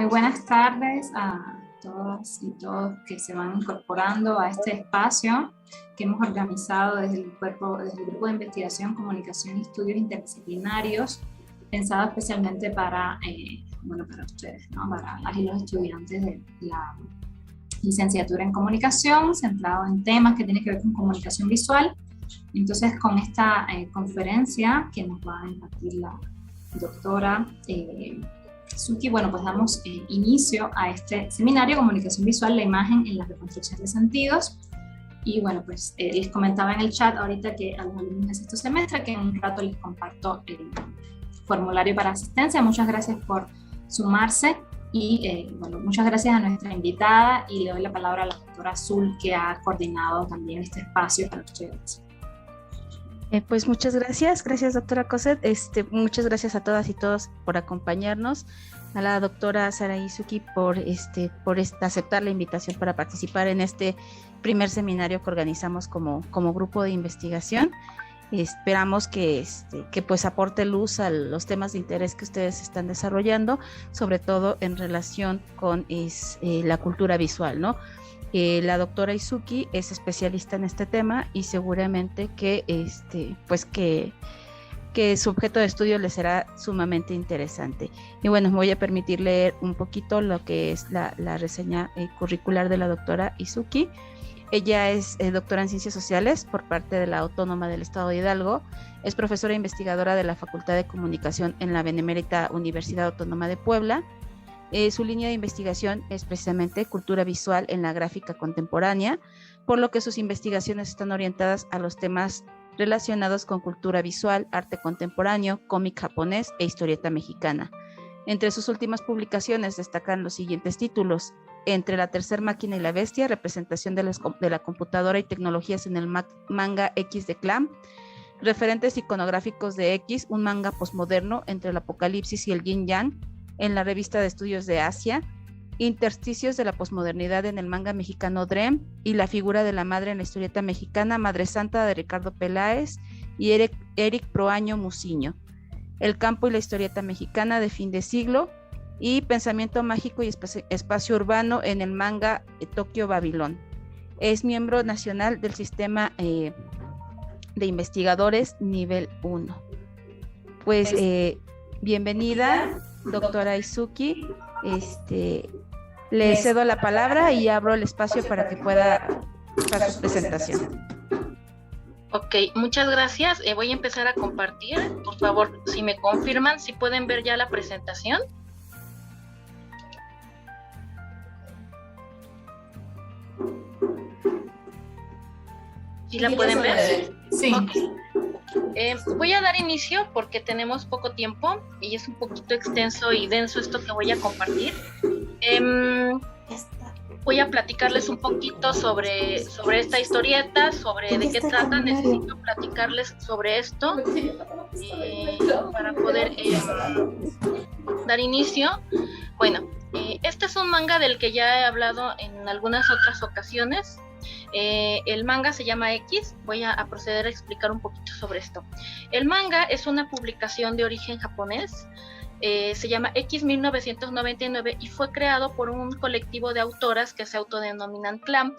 Muy buenas tardes a todas y todos que se van incorporando a este espacio que hemos organizado desde el Grupo de Investigación, Comunicación y Estudios Interdisciplinarios, pensado especialmente para ustedes, ¿no? Para las y los estudiantes de la licenciatura en comunicación, centrado en temas que tienen que ver con comunicación visual. Entonces, con esta conferencia que nos va a impartir la doctora Suki, bueno, pues damos inicio a este seminario, Comunicación Visual, la imagen en la reconstrucción de sentidos. Y bueno, pues les comentaba en el chat ahorita que a los alumnos de sexto semestre que en un rato les comparto el formulario para asistencia. Muchas gracias por sumarse y bueno, muchas gracias a nuestra invitada y le doy la palabra a la doctora Azul, que ha coordinado también este espacio para ustedes. Pues muchas gracias doctora Cosette, muchas gracias a todas y todos por acompañarnos, a la doctora Saraí Suki por aceptar la invitación para participar en este primer seminario que organizamos como grupo de investigación. Esperamos que pues aporte luz a los temas de interés que ustedes están desarrollando, sobre todo en relación con la cultura visual, ¿no? La doctora Izuki es especialista en este tema y seguramente que su objeto de estudio les será sumamente interesante. Y bueno, me voy a permitir leer un poquito lo que es la reseña curricular de la doctora Izuki. Ella es doctora en Ciencias Sociales por parte de la Autónoma del Estado de Hidalgo, es profesora e investigadora de la Facultad de Comunicación en la Benemérita Universidad Autónoma de Puebla. Su línea de investigación es precisamente cultura visual en la gráfica contemporánea, por lo que sus investigaciones están orientadas a los temas relacionados con cultura visual, arte contemporáneo, cómic japonés e historieta mexicana. Entre sus últimas publicaciones destacan los siguientes títulos: Entre la tercer máquina y la bestia, representación de la computadora y tecnologías en el manga X de Clamp; Referentes iconográficos de X, un manga posmoderno entre el apocalipsis y el yin yang, en la revista de estudios de Asia; Intersticios de la posmodernidad en el manga mexicano Drem, y la figura de la madre en la historieta mexicana Madre Santa de Ricardo Peláez y Eric Proaño Muciño; El campo y la historieta mexicana de fin de siglo, y Pensamiento mágico y espacio urbano en el manga Tokio Babilón. Es miembro nacional del sistema de investigadores nivel 1. Pues bienvenida, doctora Izuki. Le cedo la palabra y abro el espacio para que pueda hacer su presentación. Ok, muchas gracias. Voy a empezar a compartir. Por favor, si me confirman, si pueden ver ya la presentación. ¿Sí la pueden ver? Sí. Okay. Voy a dar inicio porque tenemos poco tiempo y es un poquito extenso y denso esto que voy a compartir. Voy a platicarles un poquito sobre esta historieta, sobre de qué trata. Necesito platicarles sobre esto para poder dar inicio. Bueno, este es un manga del que ya he hablado en algunas otras ocasiones. El manga se llama X. Voy a proceder a explicar un poquito sobre esto. El manga es una publicación de origen japonés. Se llama X 1999 y fue creado por un colectivo de autoras que se autodenominan Clamp.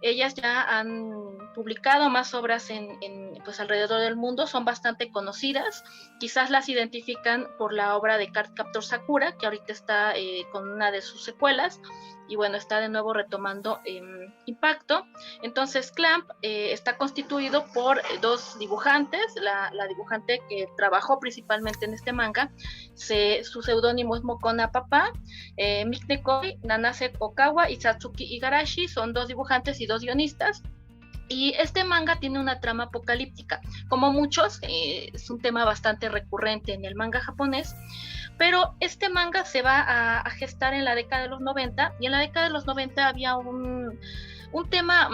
Ellas ya han publicado más obras pues alrededor del mundo, son bastante conocidas. Quizás las identifican por la obra de Cardcaptor Sakura, que ahorita está con una de sus secuelas, y bueno, está de nuevo retomando impacto. Entonces Clamp está constituido por dos dibujantes. La dibujante que trabajó principalmente en este manga, su seudónimo es Mokona Papa, Mikne Koi, Nanase Okawa y Satsuki Igarashi. Son dos dibujantes y dos guionistas. Y este manga tiene una trama apocalíptica. Como muchos, es un tema bastante recurrente en el manga japonés, pero este manga se va a gestar en la década de los 90, y en la década de los 90 había un tema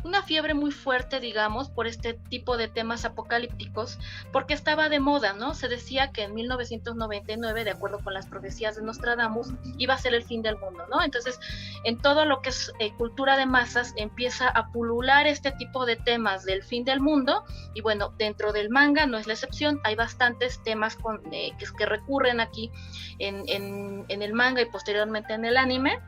una fiebre muy fuerte, digamos, por este tipo de temas apocalípticos, porque estaba de moda, ¿no? Se decía que en 1999, de acuerdo con las profecías de Nostradamus, iba a ser el fin del mundo, ¿no? Entonces, en todo lo que es cultura de masas, empieza a pulular este tipo de temas del fin del mundo, y bueno, dentro del manga no es la excepción, hay bastantes temas que recurren aquí en el manga y posteriormente en el anime.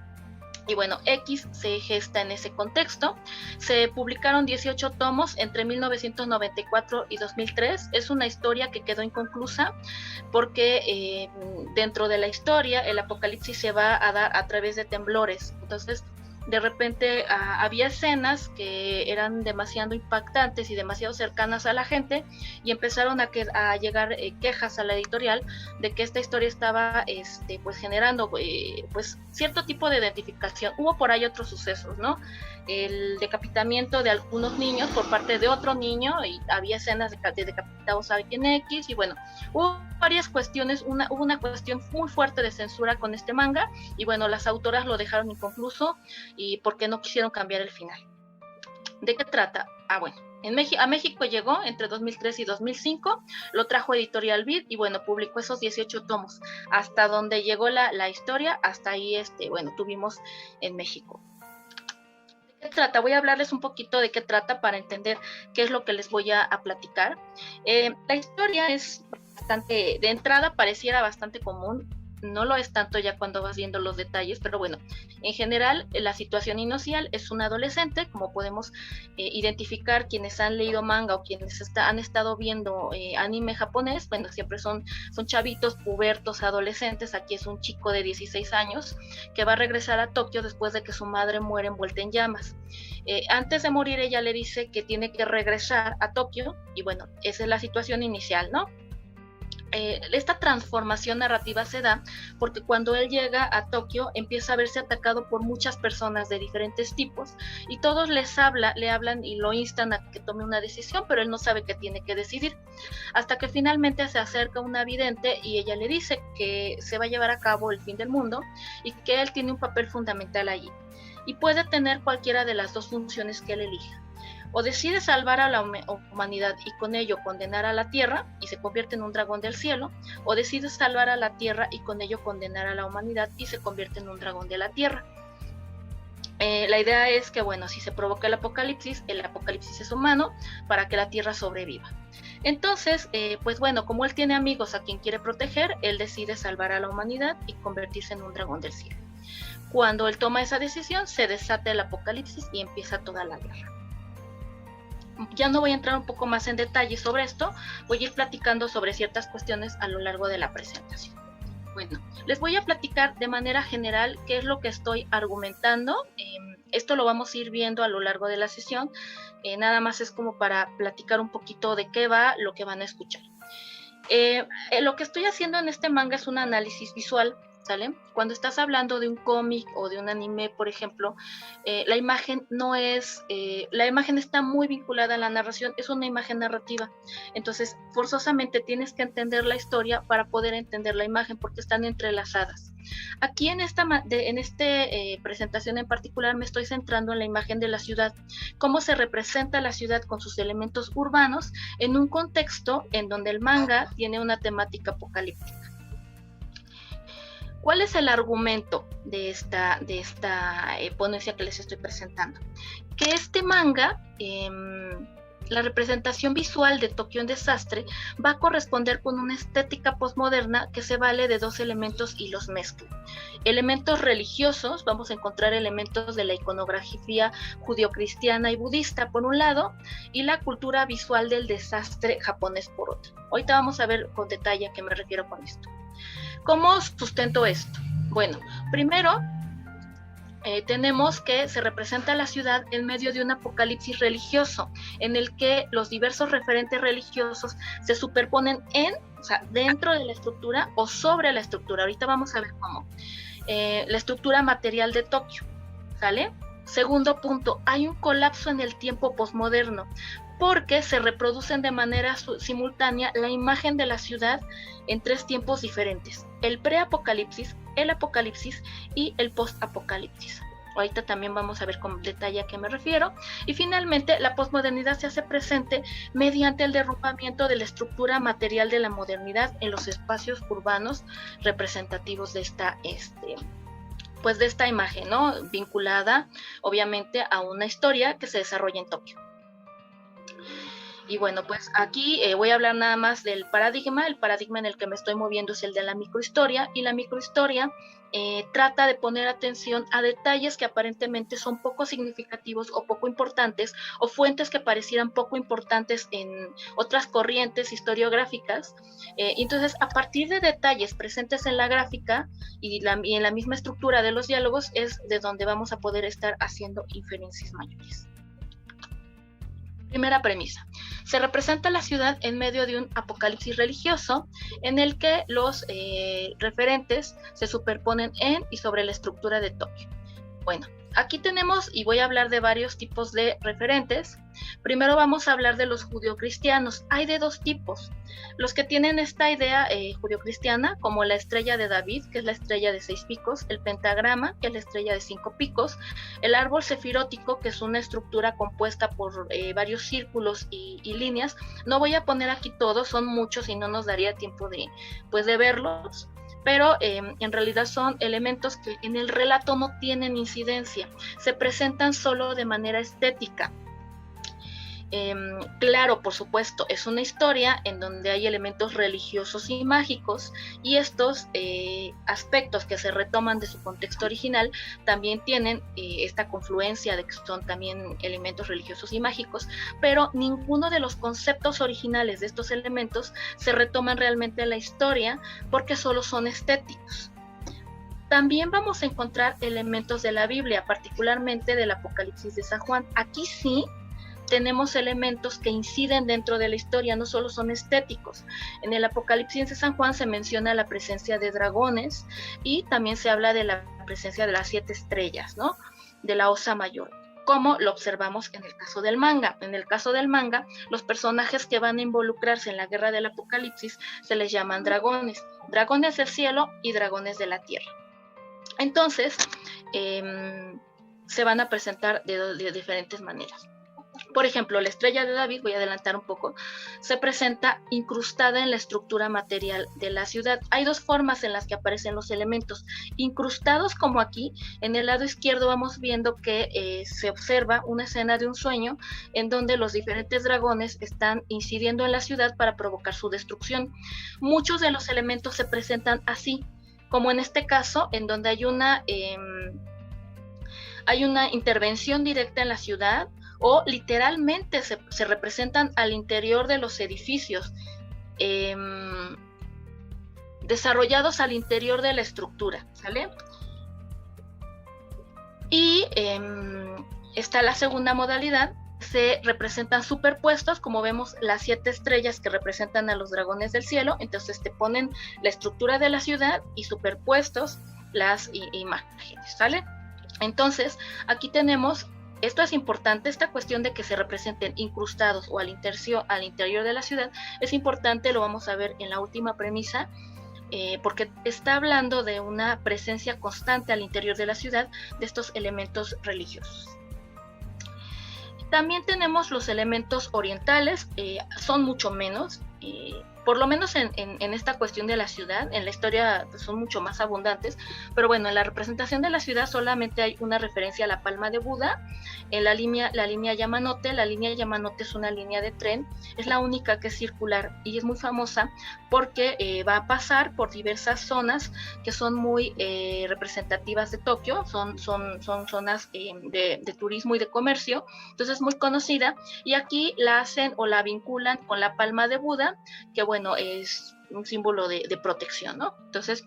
Y bueno, X se gesta en ese contexto. Se publicaron 18 tomos entre 1994 y 2003. Es una historia que quedó inconclusa porque dentro de la historia el apocalipsis se va a dar a través de temblores. Entonces, de repente había escenas que eran demasiado impactantes y demasiado cercanas a la gente, y empezaron a llegar quejas a la editorial de que esta historia estaba pues generando pues cierto tipo de identificación. Hubo por ahí otros sucesos, ¿no? El decapitamiento de algunos niños por parte de otro niño, y había escenas de decapitados a alguien X, y bueno, hubo varias cuestiones, hubo una cuestión muy fuerte de censura con este manga, y bueno, las autoras lo dejaron inconcluso y porque no quisieron cambiar el final. ¿De qué trata? Bueno, a México llegó entre 2003 y 2005, lo trajo Editorial Vid y bueno, publicó esos 18 tomos. Hasta donde llegó la historia, hasta ahí bueno, tuvimos en México. ¿De qué trata? Voy a hablarles un poquito de qué trata para entender qué es lo que les voy a platicar. La historia es bastante, de entrada pareciera bastante común, no lo es tanto ya cuando vas viendo los detalles, pero bueno, en general la situación inicial es un adolescente, como podemos identificar quienes han leído manga o quienes han estado viendo anime japonés. Bueno, siempre son chavitos, pubertos, adolescentes. Aquí es un chico de 16 años que va a regresar a Tokio después de que su madre muere envuelta en llamas. Antes de morir ella le dice que tiene que regresar a Tokio, y bueno, esa es la situación inicial, ¿no? Esta transformación narrativa se da porque cuando él llega a Tokio empieza a verse atacado por muchas personas de diferentes tipos, y todos le hablan y lo instan a que tome una decisión, pero él no sabe qué tiene que decidir, hasta que finalmente se acerca una vidente y ella le dice que se va a llevar a cabo el fin del mundo y que él tiene un papel fundamental allí, y puede tener cualquiera de las dos funciones que él elija. O decide salvar a la humanidad y con ello condenar a la Tierra y se convierte en un dragón del cielo, o decide salvar a la Tierra y con ello condenar a la humanidad y se convierte en un dragón de la Tierra. La idea es que, bueno, si se provoca el apocalipsis es humano para que la Tierra sobreviva. Entonces, pues bueno, como él tiene amigos a quien quiere proteger, él decide salvar a la humanidad y convertirse en un dragón del cielo. Cuando él toma esa decisión, se desata el apocalipsis y empieza toda la guerra. Ya no voy a entrar un poco más en detalle sobre esto, voy a ir platicando sobre ciertas cuestiones a lo largo de la presentación. Bueno, les voy a platicar de manera general qué es lo que estoy argumentando. Esto lo vamos a ir viendo a lo largo de la sesión, nada más es como para platicar un poquito de qué va lo que van a escuchar. Lo que estoy haciendo en este manga es un análisis visual, ¿sale? Cuando estás hablando de un cómic o de un anime, por ejemplo, la imagen no es, la imagen está muy vinculada a la narración, es una imagen narrativa. Entonces, forzosamente tienes que entender la historia para poder entender la imagen, porque están entrelazadas. Aquí en esta presentación en particular me estoy centrando en la imagen de la ciudad, cómo se representa la ciudad con sus elementos urbanos en un contexto en donde el manga tiene una temática apocalíptica. ¿Cuál es el argumento de esta ponencia que les estoy presentando? Que este manga, la representación visual de Tokio en desastre, va a corresponder con una estética postmoderna que se vale de dos elementos y los mezcla. Elementos religiosos, vamos a encontrar elementos de la iconografía judio-cristiana y budista por un lado, y la cultura visual del desastre japonés por otro. Ahorita vamos a ver con detalle a qué me refiero con esto. ¿Cómo sustento esto? Bueno, primero tenemos que se representa la ciudad en medio de un apocalipsis religioso, en el que los diversos referentes religiosos se superponen dentro de la estructura o sobre la estructura. Ahorita vamos a ver cómo. La estructura material de Tokio, ¿sale? Segundo punto, hay un colapso en el tiempo posmoderno, porque se reproducen de manera simultánea la imagen de la ciudad en tres tiempos diferentes: el preapocalipsis, el apocalipsis y el postapocalipsis. Ahorita también vamos a ver con detalle a qué me refiero. Y finalmente, la posmodernidad se hace presente mediante el derrumbamiento de la estructura material de la modernidad en los espacios urbanos representativos de esta, pues de esta imagen, ¿no? Vinculada, obviamente, a una historia que se desarrolla en Tokio. Y bueno, pues aquí voy a hablar nada más del paradigma. El paradigma en el que me estoy moviendo es el de la microhistoria, y la microhistoria trata de poner atención a detalles que aparentemente son poco significativos o poco importantes, o fuentes que parecieran poco importantes en otras corrientes historiográficas. Entonces, a partir de detalles presentes en la gráfica y en la misma estructura de los diálogos, es de donde vamos a poder estar haciendo inferencias mayores. Primera premisa. Se representa la ciudad en medio de un apocalipsis religioso en el que los referentes se superponen en y sobre la estructura de Tokio. Bueno, aquí tenemos, y voy a hablar de varios tipos de referentes. Primero vamos a hablar de los judeocristianos. Hay de dos tipos. Los que tienen esta idea judeocristiana, como la estrella de David, que es la estrella de 6 picos, el pentagrama, que es la estrella de 5 picos, el árbol sefirótico, que es una estructura compuesta por varios círculos y líneas. No voy a poner aquí todos, son muchos y no nos daría tiempo de verlos, pero en realidad son elementos que en el relato no tienen incidencia, se presentan solo de manera estética. Claro, por supuesto, es una historia en donde hay elementos religiosos y mágicos, y estos aspectos que se retoman de su contexto original también tienen esta confluencia de que son también elementos religiosos y mágicos, pero ninguno de los conceptos originales de estos elementos se retoman realmente en la historia porque solo son estéticos. También vamos a encontrar elementos de la Biblia, particularmente del Apocalipsis de San Juan. Aquí sí tenemos elementos que inciden dentro de la historia, no solo son estéticos. En el Apocalipsis de San Juan se menciona la presencia de dragones, y también se habla de la presencia de las 7 estrellas, ¿no? De la Osa Mayor, como lo observamos en el caso del manga. En el caso del manga, los personajes que van a involucrarse en la guerra del Apocalipsis se les llaman dragones, dragones del cielo y dragones de la tierra. Entonces, se van a presentar de diferentes maneras. Por ejemplo, la estrella de David, voy a adelantar un poco, se presenta incrustada en la estructura material de la ciudad. Hay dos formas en las que aparecen los elementos. Incrustados, como aquí, en el lado izquierdo vamos viendo que se observa una escena de un sueño en donde los diferentes dragones están incidiendo en la ciudad para provocar su destrucción. Muchos de los elementos se presentan así, como en este caso, en donde hay una intervención directa en la ciudad, o literalmente se representan al interior de los edificios, desarrollados al interior de la estructura, ¿sale? Y está la segunda modalidad, se representan superpuestos, como vemos las 7 estrellas que representan a los dragones del cielo. Entonces te ponen la estructura de la ciudad y superpuestos las imágenes, ¿sale? Entonces aquí tenemos, esto es importante, esta cuestión de que se representen incrustados o al interior de la ciudad, es importante, lo vamos a ver en la última premisa, porque está hablando de una presencia constante al interior de la ciudad de estos elementos religiosos. También tenemos los elementos orientales, son mucho menos, por lo menos en esta cuestión de la ciudad. En la historia pues, son mucho más abundantes, pero bueno, en la representación de la ciudad solamente hay una referencia a la palma de Buda, en la línea Yamanote. La línea Yamanote es una línea de tren, es la única que es circular y es muy famosa porque va a pasar por diversas zonas que son muy representativas de Tokio, son zonas de turismo y de comercio, entonces es muy conocida, y aquí la hacen o la vinculan con la palma de Buda, que bueno, es un símbolo de protección, ¿no? Entonces,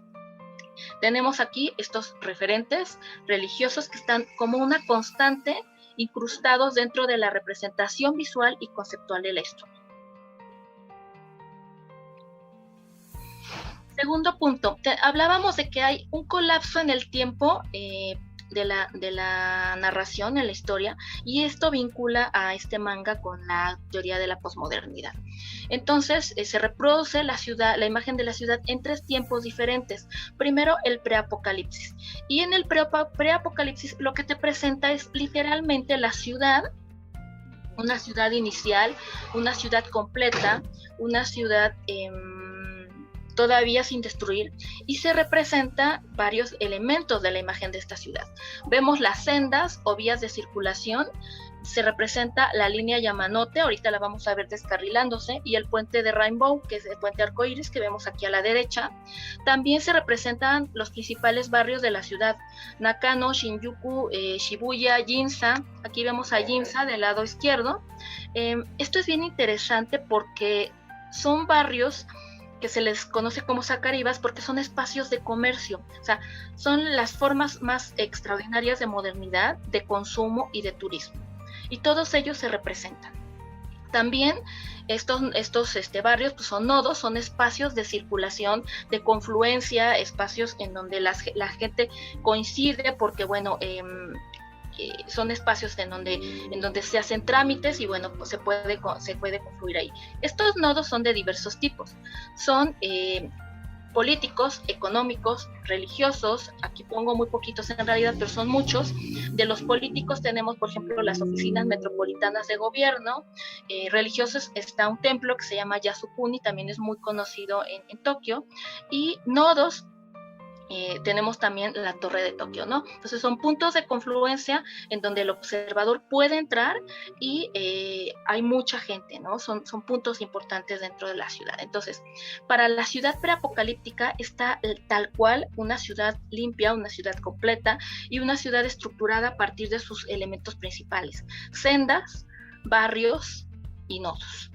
tenemos aquí estos referentes religiosos que están como una constante, incrustados dentro de la representación visual y conceptual de la historia. Segundo punto, hablábamos de que hay un colapso en el tiempo de la narración en la historia, y esto vincula a este manga con la teoría de la posmodernidad. Entonces se reproduce la imagen de la ciudad en 3 tiempos diferentes. Primero, el preapocalipsis, y en el preapocalipsis lo que te presenta es literalmente la ciudad, una ciudad inicial, una ciudad completa, una ciudad todavía sin destruir, y se representa varios elementos de la imagen de esta ciudad. Vemos las sendas o vías de circulación, se representa la línea Yamanote, ahorita la vamos a ver descarrilándose, y el puente de Rainbow, que es el puente arcoíris que vemos aquí a la derecha. También se representan los principales barrios de la ciudad: Nakano, Shinjuku, Shibuya, Ginza. Aquí vemos a Ginza del lado izquierdo. Esto es bien interesante porque son barrios que se les conoce como zakaribas porque son espacios de comercio, o sea, son las formas más extraordinarias de modernidad, de consumo y de turismo, y todos ellos se representan. También estos barrios pues son nodos, son espacios de circulación, de confluencia, espacios en donde la gente coincide porque, bueno, son espacios en donde se hacen trámites y, bueno, pues se puede confluir ahí. Estos nodos son de diversos tipos, son políticos, económicos, religiosos. Aquí pongo muy poquitos en realidad, pero son muchos. De los políticos tenemos, por ejemplo, las oficinas metropolitanas de gobierno. Religiosos está un templo que se llama Yasukuni, también es muy conocido en Tokio. Y nodos, tenemos también la Torre de Tokio, ¿no? Entonces son puntos de confluencia en donde el observador puede entrar y hay mucha gente, ¿no? Son puntos importantes dentro de la ciudad. Entonces, para la ciudad preapocalíptica está tal cual una ciudad limpia, una ciudad completa y una ciudad estructurada a partir de sus elementos principales: sendas, barrios y nodos.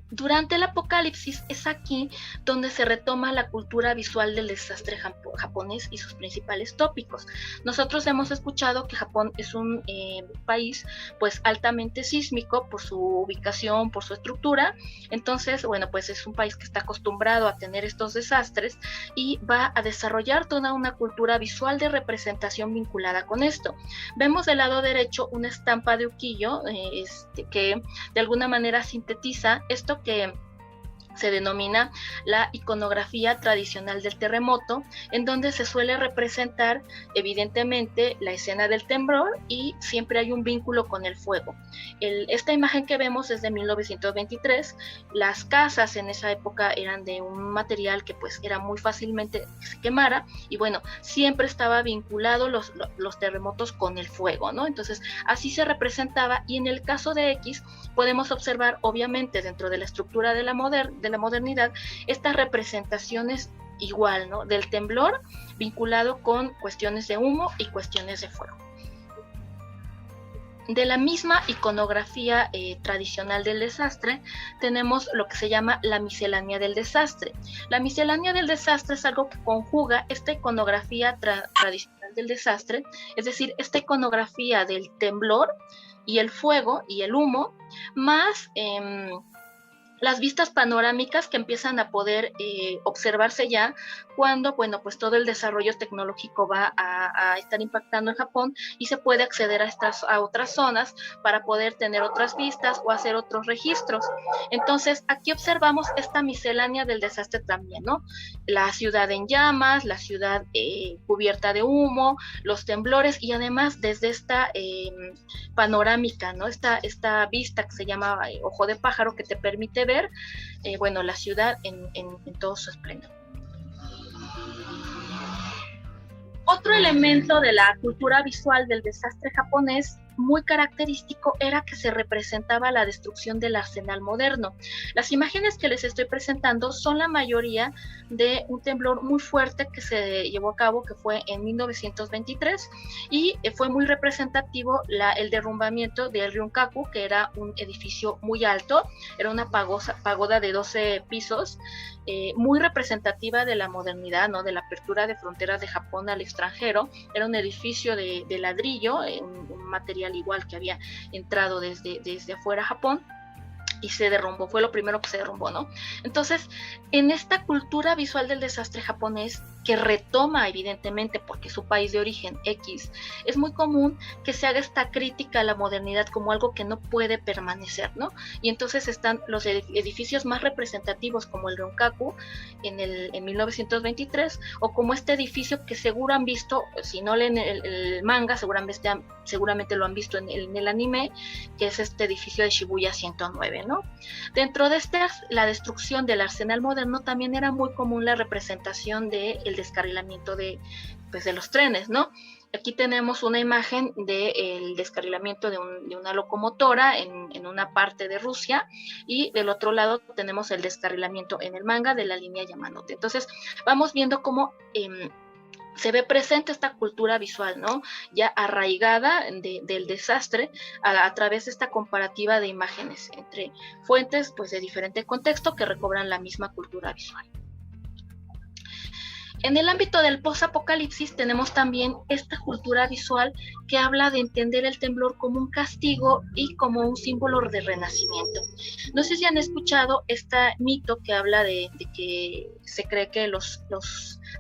Durante el apocalipsis es aquí donde se retoma la cultura visual del desastre japonés y sus principales tópicos. Nosotros hemos escuchado que Japón es un país pues altamente sísmico por su ubicación, por su estructura. Entonces, bueno, pues es un país que está acostumbrado a tener estos desastres y va a desarrollar toda una cultura visual de representación vinculada con esto. Vemos del lado derecho una estampa de ukiyo que de alguna manera sintetiza esto que se denomina la iconografía tradicional del terremoto, en donde se suele representar evidentemente la escena del temblor y siempre hay un vínculo con el fuego. Esta imagen que vemos es de 1923, las casas en esa época eran de un material que pues era muy fácilmente que se quemara y bueno, siempre estaba vinculado los terremotos con el fuego, ¿no? Entonces así se representaba y en el caso de X podemos observar obviamente dentro de la estructura de la modernidad, estas representaciones igual, ¿no? Del temblor vinculado con cuestiones de humo y cuestiones de fuego. De la misma iconografía tradicional del desastre, tenemos lo que se llama la miscelánea del desastre. La miscelánea del desastre es algo que conjuga esta iconografía tradicional del desastre, es decir, esta iconografía del temblor y el fuego y el humo, más las vistas panorámicas que empiezan a poder observarse ya cuando, bueno, pues todo el desarrollo tecnológico va a estar impactando en Japón y se puede acceder a otras zonas para poder tener otras vistas o hacer otros registros. Entonces, aquí observamos esta miscelánea del desastre también, ¿no? La ciudad en llamas, la ciudad cubierta de humo, los temblores y además desde esta panorámica, ¿no? Esta vista que se llama ojo de pájaro que te permite ver, bueno, la ciudad en todo su esplendor. Otro elemento de la cultura visual del desastre japonés muy característico era que se representaba la destrucción del arsenal moderno. Las imágenes que les estoy presentando son la mayoría de un temblor muy fuerte que se llevó a cabo, que fue en 1923, y fue muy representativo el derrumbamiento del Ryunkaku, que era un edificio muy alto, era una pagoda de 12 pisos, muy representativa de la modernidad, ¿no? De la apertura de fronteras de Japón al extranjero. Era un edificio de ladrillo, un material igual que había entrado desde afuera a Japón. y se derrumbó, fue lo primero que se derrumbó, ¿no? Entonces, en esta cultura visual del desastre japonés, que retoma evidentemente porque es su país de origen X, es muy común que se haga esta crítica a la modernidad como algo que no puede permanecer, ¿no? Y entonces están los edificios más representativos como el Ronkaku en 1923, o como este edificio que seguro han visto, si no leen el manga, seguramente lo han visto en el anime, que es este edificio de Shibuya 109, ¿no? Dentro de la destrucción del arsenal moderno también era muy común la representación del descarrilamiento de los trenes, ¿no? Aquí tenemos una imagen del descarrilamiento de una locomotora en una parte de Rusia, y del otro lado tenemos el descarrilamiento en el manga de la línea Yamanote. Entonces vamos viendo cómo se ve presente esta cultura visual, ¿no? Ya arraigada del desastre a través de esta comparativa de imágenes entre fuentes pues de diferente contexto que recobran la misma cultura visual. En el ámbito del post-apocalipsis tenemos también esta cultura visual que habla de entender el temblor como un castigo y como un símbolo de renacimiento. No sé si han escuchado este mito que habla de que se cree que los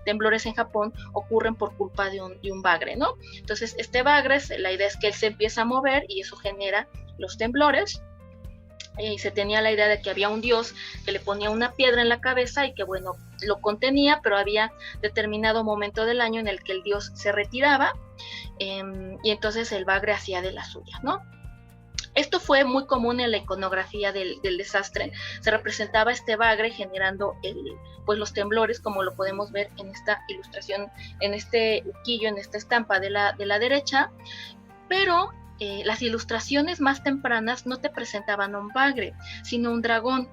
temblores en Japón ocurren por culpa de un bagre, ¿no? Entonces este bagre, la idea es que él se empieza a mover y eso genera los temblores. Y se tenía la idea de que había un dios que le ponía una piedra en la cabeza y que, bueno, lo contenía, pero había determinado momento del año en el que el dios se retiraba, y entonces el bagre hacía de la suya, ¿no? Esto fue muy común en la iconografía del desastre. Se representaba este bagre generando los temblores, como lo podemos ver en esta ilustración, en este quillo, en esta estampa de la derecha, pero las ilustraciones más tempranas no te presentaban un bagre, sino un dragón.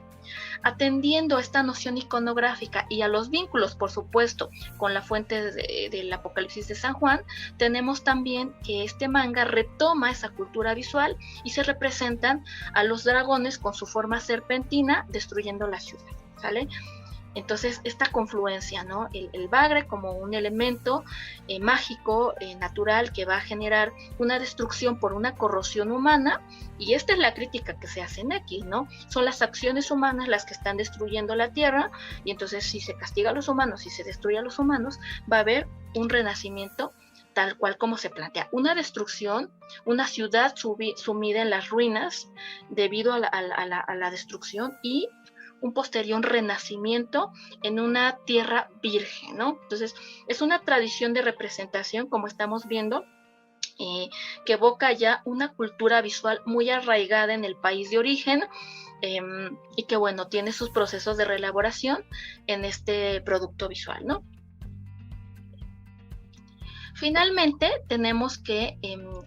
Atendiendo a esta noción iconográfica y a los vínculos, por supuesto, con la fuente del Apocalipsis de San Juan, tenemos también que este manga retoma esa cultura visual y se representan a los dragones con su forma serpentina destruyendo la ciudad, ¿sale? Entonces, esta confluencia, ¿no? El bagre como un elemento mágico, natural, que va a generar una destrucción por una corrosión humana, y esta es la crítica que se hace en aquí, ¿no? Son las acciones humanas las que están destruyendo la tierra, y entonces si se castiga a los humanos, si se destruye a los humanos, va a haber un renacimiento tal cual como se plantea, una destrucción, una ciudad sumida en las ruinas debido a la destrucción, y un posterior renacimiento en una tierra virgen, ¿no? Entonces, es una tradición de representación, como estamos viendo, que evoca ya una cultura visual muy arraigada en el país de origen, y que, bueno, tiene sus procesos de reelaboración en este producto visual, ¿no? Finalmente, tenemos que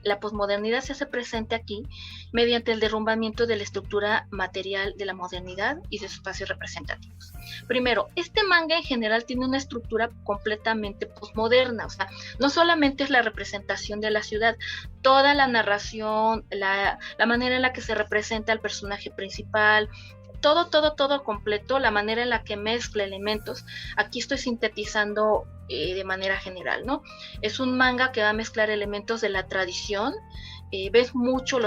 la posmodernidad se hace presente aquí mediante el derrumbamiento de la estructura material de la modernidad y de sus espacios representativos. Primero, este manga en general tiene una estructura completamente posmoderna, o sea, no solamente es la representación de la ciudad, toda la narración, la manera en la que se representa al personaje principal, todo completo, la manera en la que mezcla elementos. Aquí estoy sintetizando de manera general, ¿no? Es un manga que va a mezclar elementos de la tradición. Ves mucho,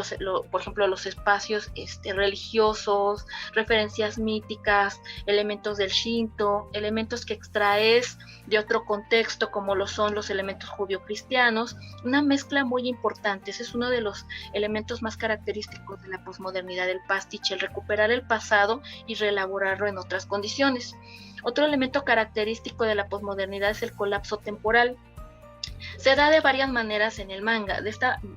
por ejemplo, los espacios religiosos, referencias míticas, elementos del Shinto, elementos que extraes de otro contexto, como lo son los elementos judío-cristianos, una mezcla muy importante. Ese es uno de los elementos más característicos de la posmodernidad, del pastiche, el recuperar el pasado y reelaborarlo en otras condiciones. Otro elemento característico de la posmodernidad es el colapso temporal. Se da de varias maneras en el manga.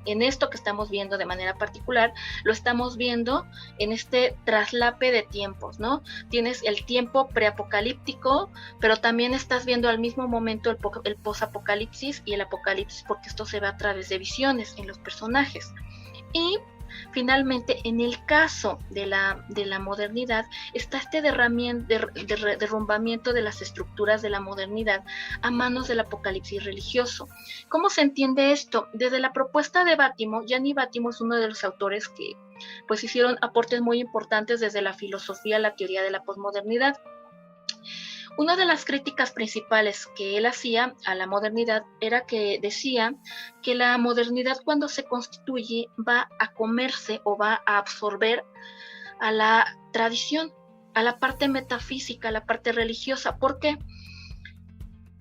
En esto que estamos viendo de manera particular, lo estamos viendo en este traslape de tiempos, ¿no? Tienes el tiempo preapocalíptico, pero también estás viendo al mismo momento el posapocalipsis y el apocalipsis, porque esto se ve a través de visiones en los personajes. Y finalmente, en el caso de la modernidad, está este derrumbamiento de las estructuras de la modernidad a manos del apocalipsis religioso. ¿Cómo se entiende esto? Desde la propuesta de Bátimo, Gianni Bátimo es uno de los autores que pues hicieron aportes muy importantes desde la filosofía a la teoría de la posmodernidad. Una de las críticas principales que él hacía a la modernidad era que decía que la modernidad, cuando se constituye, va a comerse o va a absorber a la tradición, a la parte metafísica, a la parte religiosa. ¿Por qué?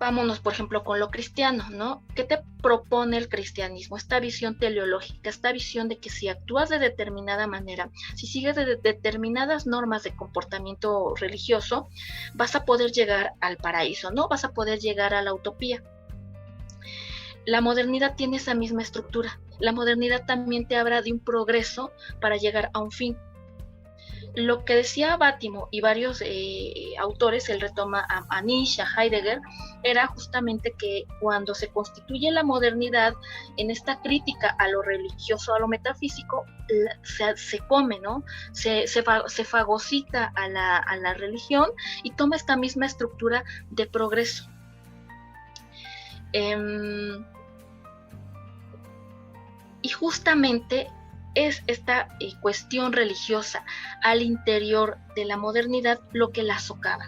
Vámonos, por ejemplo, con lo cristiano, ¿no? ¿Qué te propone el cristianismo? Esta visión teleológica, esta visión de que si actúas de determinada manera, si sigues de determinadas normas de comportamiento religioso, vas a poder llegar al paraíso, ¿no? Vas a poder llegar a la utopía. La modernidad tiene esa misma estructura. La modernidad también te habla de un progreso para llegar a un fin. Lo que decía Bátimo y varios autores, él retoma a Nietzsche, a Heidegger, era justamente que cuando se constituye la modernidad en esta crítica a lo religioso, a lo metafísico, se come, ¿no? Se fagocita a la religión y toma esta misma estructura de progreso. Y justamente es esta cuestión religiosa al interior de la modernidad lo que la socava.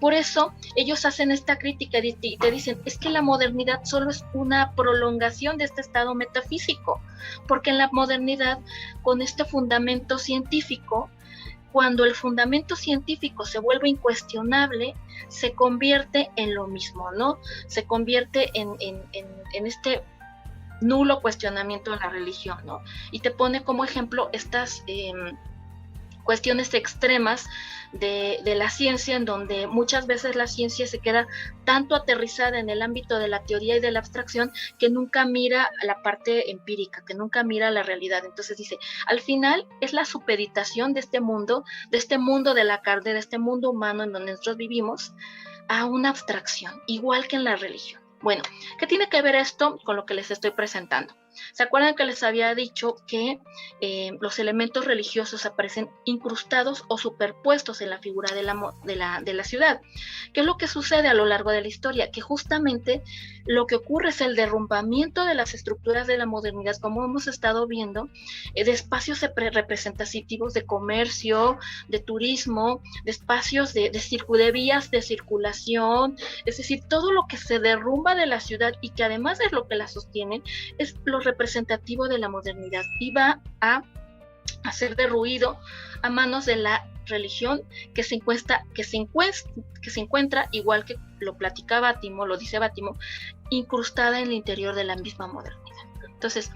Por eso ellos hacen esta crítica y te dicen, es que la modernidad solo es una prolongación de este estado metafísico, porque en la modernidad, con este fundamento científico, cuando el fundamento científico se vuelve incuestionable, se convierte en lo mismo, ¿no? Se convierte en este nulo cuestionamiento de la religión, ¿no? Y te pone como ejemplo estas cuestiones extremas de la ciencia, en donde muchas veces la ciencia se queda tanto aterrizada en el ámbito de la teoría y de la abstracción que nunca mira la parte empírica, que nunca mira la realidad. Entonces dice, al final es la supeditación de este mundo de la carne, de este mundo humano en donde nosotros vivimos, a una abstracción, igual que en la religión. Bueno, ¿qué tiene que ver esto con lo que les estoy presentando? ¿Se acuerdan que les había dicho que los elementos religiosos aparecen incrustados o superpuestos en la figura de la ciudad? ¿Qué es lo que sucede a lo largo de la historia? Que justamente lo que ocurre es el derrumbamiento de las estructuras de la modernidad, como hemos estado viendo, de espacios representativos de comercio, de turismo, de espacios de vías de circulación, es decir, todo lo que se derrumba de la ciudad y que además es lo que la sostiene, es lo representativo de la modernidad y va a hacer derruido a manos de la religión que se encuentra, igual que lo platica Bátimo, lo dice Bátimo, incrustada en el interior de la misma modernidad. Entonces,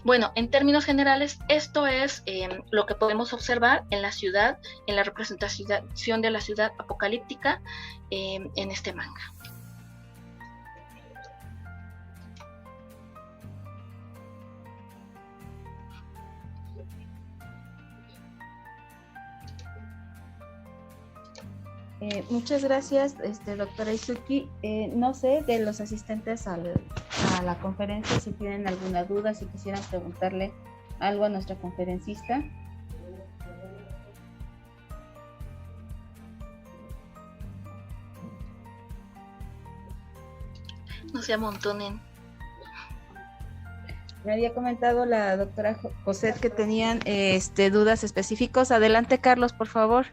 bueno, en términos generales, esto es lo que podemos observar en la ciudad, en la representación de la ciudad apocalíptica en este manga. Muchas gracias, doctora Izuki. No sé, de los asistentes a la conferencia, si tienen alguna duda, si quisieran preguntarle algo a nuestra conferencista. No se amontonen. Me había comentado la doctora José que tenían dudas específicas. Adelante, Carlos, por favor.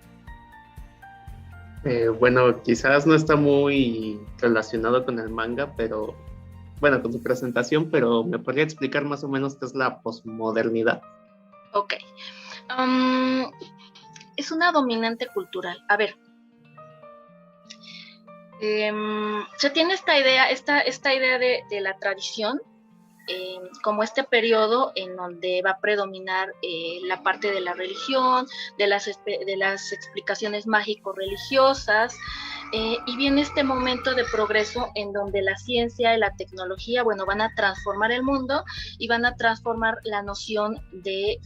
Bueno, quizás no está muy relacionado con el manga, pero bueno, con su presentación, pero ¿me podría explicar más o menos qué es la posmodernidad? Ok. Es una dominante cultural. A ver, se tiene esta idea de la tradición como este periodo en donde va a predominar la parte de la religión, de las explicaciones mágico-religiosas, y viene este momento de progreso en donde la ciencia y la tecnología, bueno, van a transformar el mundo y van a transformar la noción de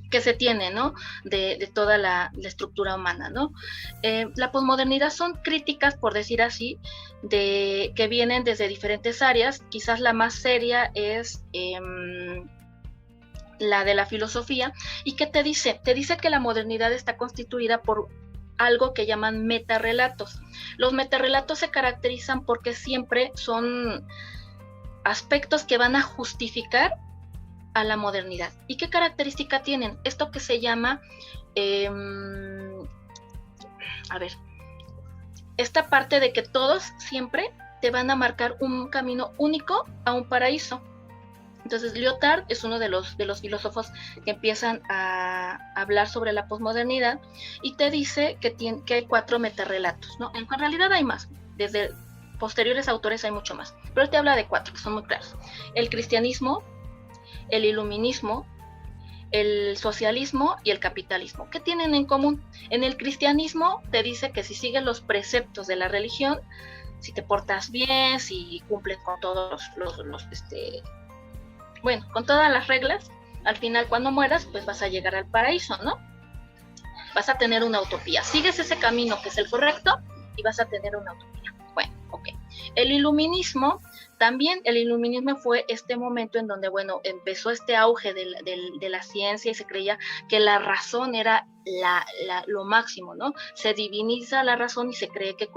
que se tiene, ¿no? De toda la estructura humana, ¿no? La posmodernidad son críticas, por decir así, que vienen desde diferentes áreas. Quizás la más seria es la de la filosofía. ¿Y qué te dice? Te dice que la modernidad está constituida por algo que llaman metarrelatos. Los metarrelatos se caracterizan porque siempre son aspectos que van a justificar a la modernidad. ¿Y qué característica tienen? Esto que se llama, esta parte de que todos siempre te van a marcar un camino único a un paraíso, Entonces, Lyotard es uno de los filósofos que empiezan a hablar sobre la posmodernidad y te dice que hay 4 metarrelatos, ¿no? En realidad hay más, desde posteriores autores hay mucho más, pero él te habla de 4 que son muy claros: el cristianismo, el iluminismo, el socialismo y el capitalismo. ¿Qué tienen en común? En el cristianismo te dice que si sigues los preceptos de la religión, si te portas bien, si cumples con todos con todas las reglas, al final cuando mueras, pues vas a llegar al paraíso, ¿no? Vas a tener una utopía. Sigues ese camino que es el correcto y vas a tener una utopía. Bueno, ok. El iluminismo fue este momento en donde, bueno, empezó este auge de la ciencia y se creía que la razón era lo máximo, ¿no? Se diviniza la razón y se cree que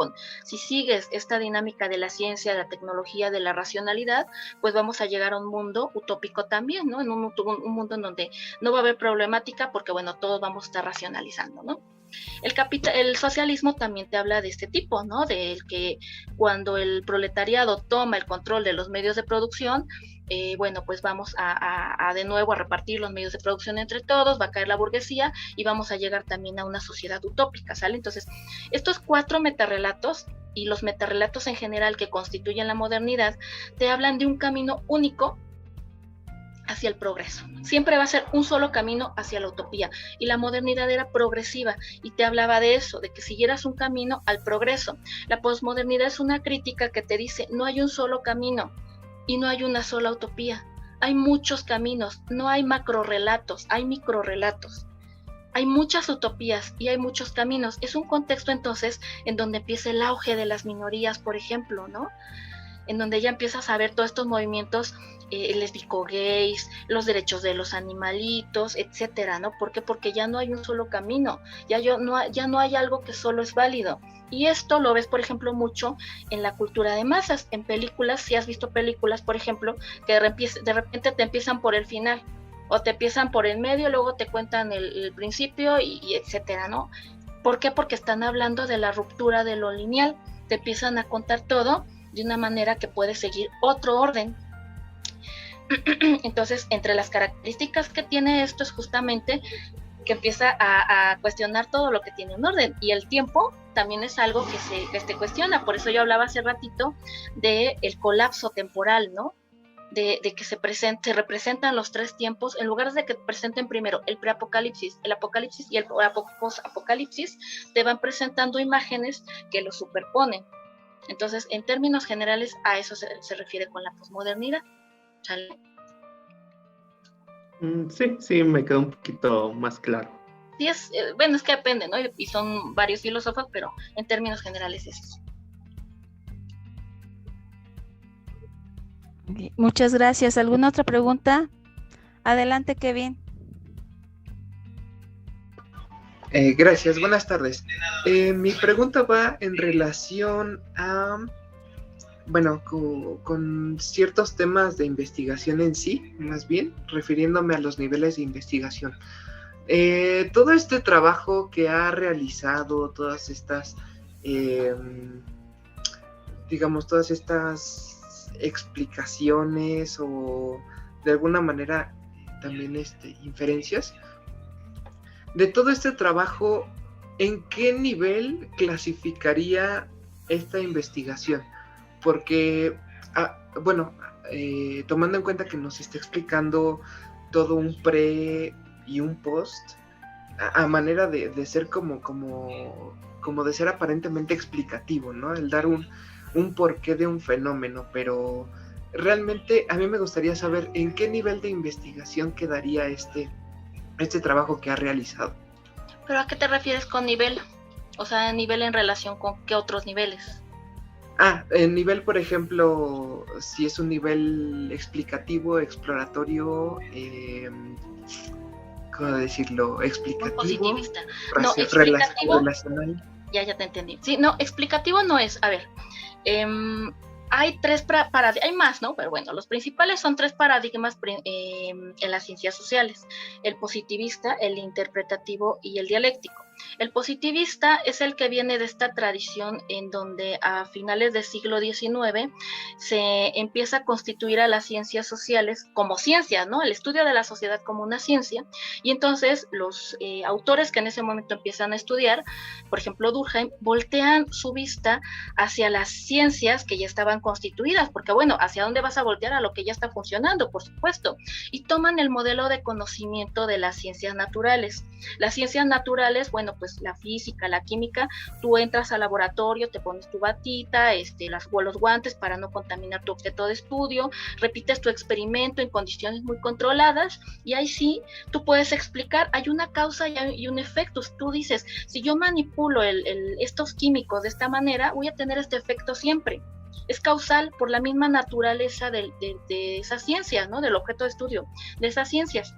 si sigues esta dinámica de la ciencia, de la tecnología, de la racionalidad, pues vamos a llegar a un mundo utópico también, ¿no? En un mundo en donde no va a haber problemática porque, bueno, todos vamos a estar racionalizando, ¿no? El socialismo también te habla de este tipo, ¿no? De que cuando el proletariado toma el control de los medios de producción, pues vamos a de nuevo a repartir los medios de producción entre todos, va a caer la burguesía y vamos a llegar también a una sociedad utópica, ¿sale? Entonces, estos 4 metarrelatos y los metarrelatos en general que constituyen la modernidad te hablan de un camino único hacia el progreso. Siempre va a ser un solo camino hacia la utopía, y la modernidad era progresiva y te hablaba de eso, de que siguieras un camino al progreso. La posmodernidad es una crítica que te dice: no hay un solo camino y no hay una sola utopía, hay muchos caminos, no hay macrorrelatos, hay microrrelatos. Hay muchas utopías y hay muchos caminos. Es un contexto entonces en donde empieza el auge de las minorías, por ejemplo, ¿no? En donde ya empiezas a ver todos estos movimientos lésbico-gays, los derechos de los animalitos, etcétera, ¿no? ¿Por qué? Porque ya no hay un solo camino, ya no hay algo que solo es válido. Y esto lo ves, por ejemplo, mucho en la cultura de masas, en películas. Si has visto películas, por ejemplo, que de repente te empiezan por el final, o te empiezan por el medio, luego te cuentan el principio y etcétera, ¿no? ¿Por qué? Porque están hablando de la ruptura de lo lineal, te empiezan a contar todo de una manera que puede seguir otro orden. Entonces, entre las características que tiene esto es justamente que empieza a cuestionar todo lo que tiene un orden, y el tiempo también es algo que se cuestiona. Por eso yo hablaba hace ratito de el colapso temporal, ¿no? De que se representan los 3 tiempos, en lugar de que presenten primero el preapocalipsis, el apocalipsis y el posapocalipsis, te van presentando imágenes que lo superponen. Entonces, en términos generales, a eso se refiere con la posmodernidad. ¿Sale? Sí, me quedó un poquito más claro. Sí, es que depende, ¿no? Y son varios filósofos, pero en términos generales es eso. Okay. Muchas gracias. ¿Alguna otra pregunta? Adelante, Kevin. Gracias, buenas tardes. Mi pregunta va en relación a, con ciertos temas de investigación en sí, más bien, refiriéndome a los niveles de investigación. Todo este trabajo que ha realizado, todas estas, todas estas explicaciones o de alguna manera también inferencias, de todo este trabajo, ¿en qué nivel clasificaría esta investigación? Porque, tomando en cuenta que nos está explicando todo un pre y un post, a manera de ser como de ser aparentemente explicativo, ¿no? El dar un porqué de un fenómeno, pero realmente a mí me gustaría saber en qué nivel de investigación quedaría este trabajo que ha realizado. ¿Pero a qué te refieres con nivel? O sea, nivel en relación con qué otros niveles. El nivel, por ejemplo, si es un nivel explicativo, exploratorio, ¿cómo decirlo? Explicativo. Positivista. No, explicativo. Relacional. Ya te entendí. Sí, no, explicativo no es. A ver, hay 3 paradigmas, hay más, ¿no? Pero bueno, los principales son 3 paradigmas en las ciencias sociales: el positivista, el interpretativo y el dialéctico. El positivista es el que viene de esta tradición en donde a finales del siglo XIX se empieza a constituir a las ciencias sociales como ciencia, ¿no? El estudio de la sociedad como una ciencia, y entonces los autores que en ese momento empiezan a estudiar, por ejemplo Durkheim, voltean su vista hacia las ciencias que ya estaban constituidas, porque bueno, ¿hacia dónde vas a voltear? A lo que ya está funcionando, por supuesto, y toman el modelo de conocimiento de las ciencias naturales. Las ciencias naturales, bueno, pues la física, la química, tú entras al laboratorio, te pones tu batita, los guantes para no contaminar tu objeto de estudio, repites tu experimento en condiciones muy controladas, y ahí sí, tú puedes explicar, hay una causa y un efecto. Tú dices, si yo manipulo estos químicos de esta manera, voy a tener este efecto siempre. Es causal por la misma naturaleza de esa ciencia, ¿no? Del objeto de estudio, de esas ciencias.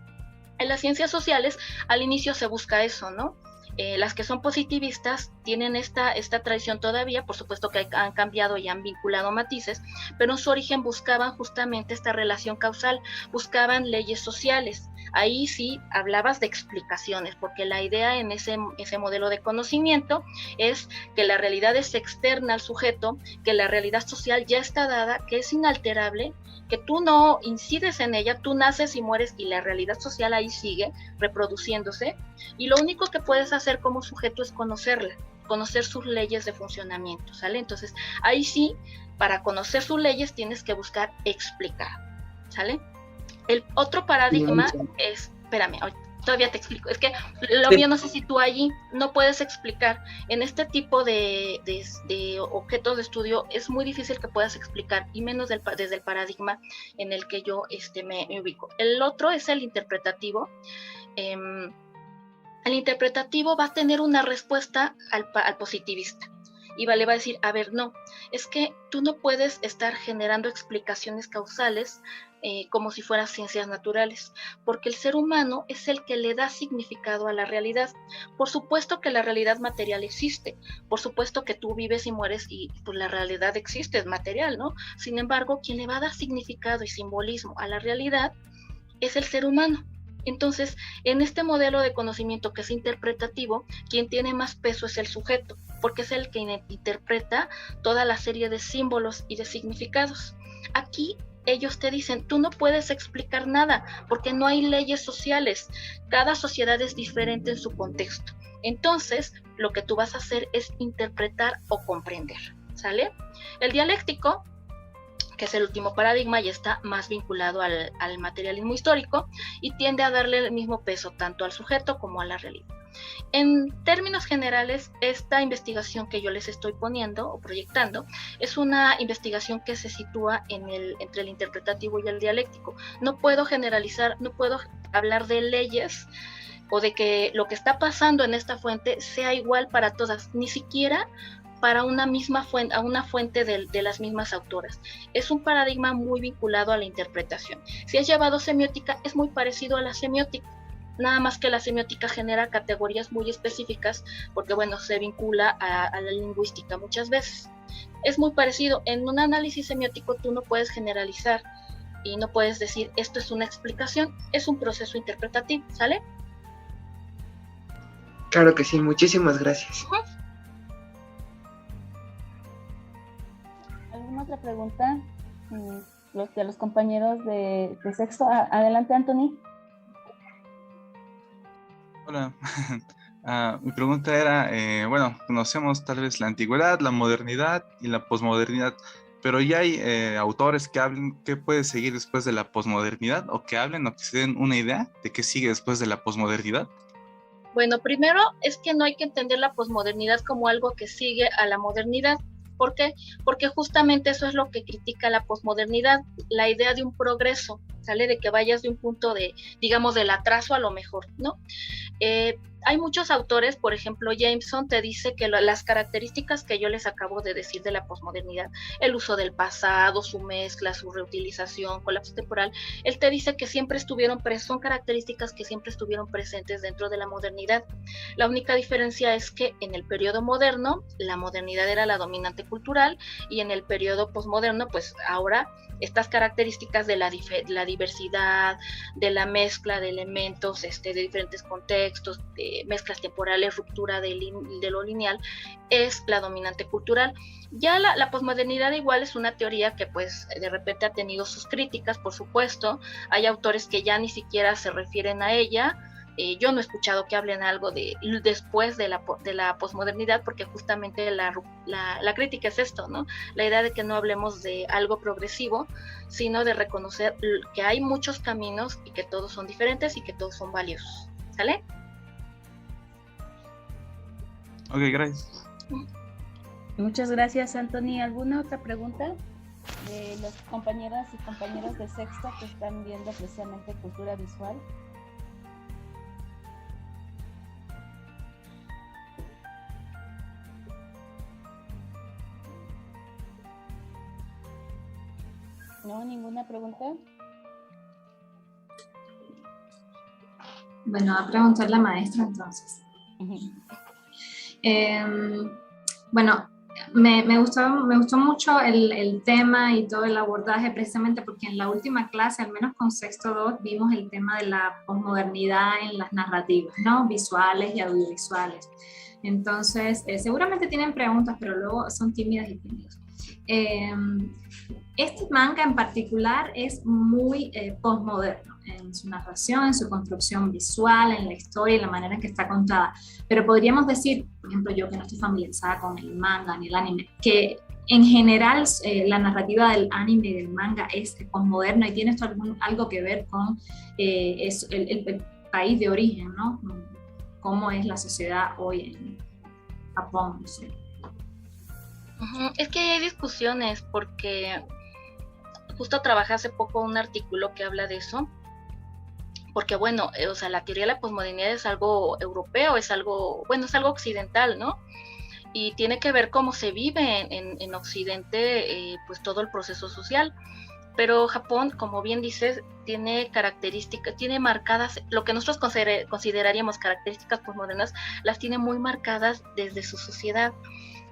En las ciencias sociales, al inicio se busca eso, ¿no? Las que son positivistas tienen esta tradición todavía, por supuesto que han cambiado y han vinculado matices, pero en su origen buscaban justamente esta relación causal, buscaban leyes sociales. Ahí sí hablabas de explicaciones, porque la idea en ese modelo de conocimiento es que la realidad es externa al sujeto, que la realidad social ya está dada, que es inalterable, que tú no incides en ella, tú naces y mueres y la realidad social ahí sigue reproduciéndose, y lo único que puedes hacer como sujeto es conocerla, conocer sus leyes de funcionamiento, ¿sale? Entonces, ahí sí, para conocer sus leyes tienes que buscar explicar, ¿sale? El otro paradigma es, espérame, todavía te explico, es que lo mío no sé si tú allí no puedes explicar. En este tipo de objetos de estudio es muy difícil que puedas explicar, y menos desde el paradigma en el que yo me ubico. El otro es el interpretativo. El interpretativo va a tener una respuesta al positivista. Y le va a decir, a ver, no, es que tú no puedes estar generando explicaciones causales como si fueran ciencias naturales, porque el ser humano es el que le da significado a la realidad. Por supuesto que la realidad material existe, por supuesto que tú vives y mueres y pues la realidad existe, es material, ¿no? Sin embargo, quien le va a dar significado y simbolismo a la realidad es el ser humano. Entonces, en este modelo de conocimiento que es interpretativo, quien tiene más peso es el sujeto, porque es el que interpreta toda la serie de símbolos y de significados. Aquí ellos te dicen, tú no puedes explicar nada, porque no hay leyes sociales, cada sociedad es diferente en su contexto. Entonces, lo que tú vas a hacer es interpretar o comprender, ¿sale? El dialéctico, que es el último paradigma, y está más vinculado al materialismo histórico y tiende a darle el mismo peso tanto al sujeto como a la realidad. En términos generales, esta investigación que yo les estoy poniendo o proyectando es una investigación que se sitúa entre el interpretativo y el dialéctico. No puedo generalizar, no puedo hablar de leyes o de que lo que está pasando en esta fuente sea igual para todas, ni siquiera para una misma fuente, a una fuente de las mismas autoras. Es un paradigma muy vinculado a la interpretación. Si has llevado semiótica, es muy parecido a la semiótica, nada más que la semiótica genera categorías muy específicas, porque bueno, se vincula a la lingüística muchas veces. Es muy parecido. En un análisis semiótico tú no puedes generalizar y no puedes decir esto es una explicación, es un proceso interpretativo, ¿sale? Claro que sí, muchísimas gracias. ¿Alguna otra pregunta? Los compañeros de sexto. Adelante, Anthony. Hola, mi pregunta era, bueno, conocemos tal vez la antigüedad, la modernidad y la posmodernidad, pero ya hay autores que hablen qué puede seguir después de la posmodernidad, o que hablen o que se den una idea de qué sigue después de la posmodernidad. Bueno, primero es que no hay que entender la posmodernidad como algo que sigue a la modernidad. ¿Por qué? Porque justamente eso es lo que critica la posmodernidad, la idea de un progreso, ¿sale? De que vayas de un punto de, digamos, del atraso a lo mejor, ¿no? Hay muchos autores, por ejemplo, Jameson te dice que las características que yo les acabo de decir de la posmodernidad, el uso del pasado, su mezcla, su reutilización, colapso temporal, él te dice que siempre son características que siempre estuvieron presentes dentro de la modernidad. La única diferencia es que en el periodo moderno, la modernidad era la dominante cultural, y en el periodo posmoderno, pues ahora estas características de la diversidad, de la mezcla de elementos de diferentes contextos, mezclas temporales, ruptura de lo lineal, es la dominante cultural. Ya la posmodernidad igual es una teoría que pues de repente ha tenido sus críticas, por supuesto. Hay autores que ya ni siquiera se refieren a ella. Yo no he escuchado que hablen algo de después de la posmodernidad, porque justamente la crítica es esto, ¿no? La idea de que no hablemos de algo progresivo, sino de reconocer que hay muchos caminos y que todos son diferentes y que todos son valiosos. ¿Sale? Ok, gracias. Muchas gracias, Anthony. ¿Alguna otra pregunta de las compañeras y compañeros de sexto que están viendo precisamente cultura visual? ¿No? ¿Ninguna pregunta? Bueno, va a preguntar la maestra entonces. Bueno, me gustó mucho el tema y todo el abordaje, precisamente porque en la última clase, al menos con sexto 2, vimos el tema de la posmodernidad en las narrativas, ¿no? Visuales y audiovisuales. Entonces, seguramente tienen preguntas, pero luego son tímidas y tímidos. Este manga en particular es muy posmoderno en su narración, en su construcción visual, en la historia y la manera en que está contada. Pero podríamos decir, por ejemplo, yo que no estoy familiarizada con el manga ni el anime, que en general la narrativa del anime y del manga es posmoderna, y tiene esto algo que ver con el país de origen, ¿no? Cómo es la sociedad hoy en Japón, no sé. Es que hay discusiones, porque justo trabajé hace poco un artículo que habla de eso, porque bueno, o sea, la teoría de la posmodernidad es algo europeo, es algo occidental, ¿no? Y tiene que ver cómo se vive en Occidente, pues todo el proceso social. Pero Japón, como bien dices, tiene características, tiene marcadas, lo que nosotros consideraríamos características posmodernas, las tiene muy marcadas desde su sociedad.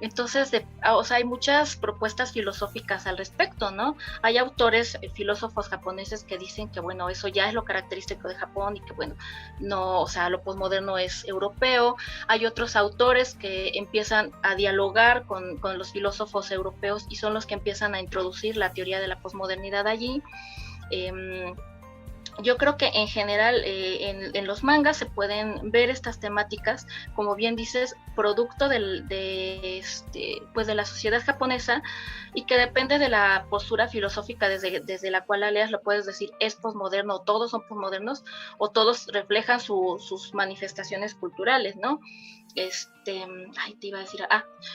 Entonces, o sea, hay muchas propuestas filosóficas al respecto, ¿no? Hay autores, filósofos japoneses que dicen que, bueno, eso ya es lo característico de Japón y que, bueno, no, o sea, lo posmoderno es europeo. Hay otros autores que empiezan a dialogar con los filósofos europeos y son los que empiezan a introducir la teoría de la posmodernidad allí. Yo creo que en general en los mangas se pueden ver estas temáticas, como bien dices, producto de la sociedad japonesa, y que depende de la postura filosófica desde la cual la leas, lo puedes decir es posmoderno, o todos son posmodernos, o todos reflejan sus manifestaciones culturales, ¿no? Te iba a decir,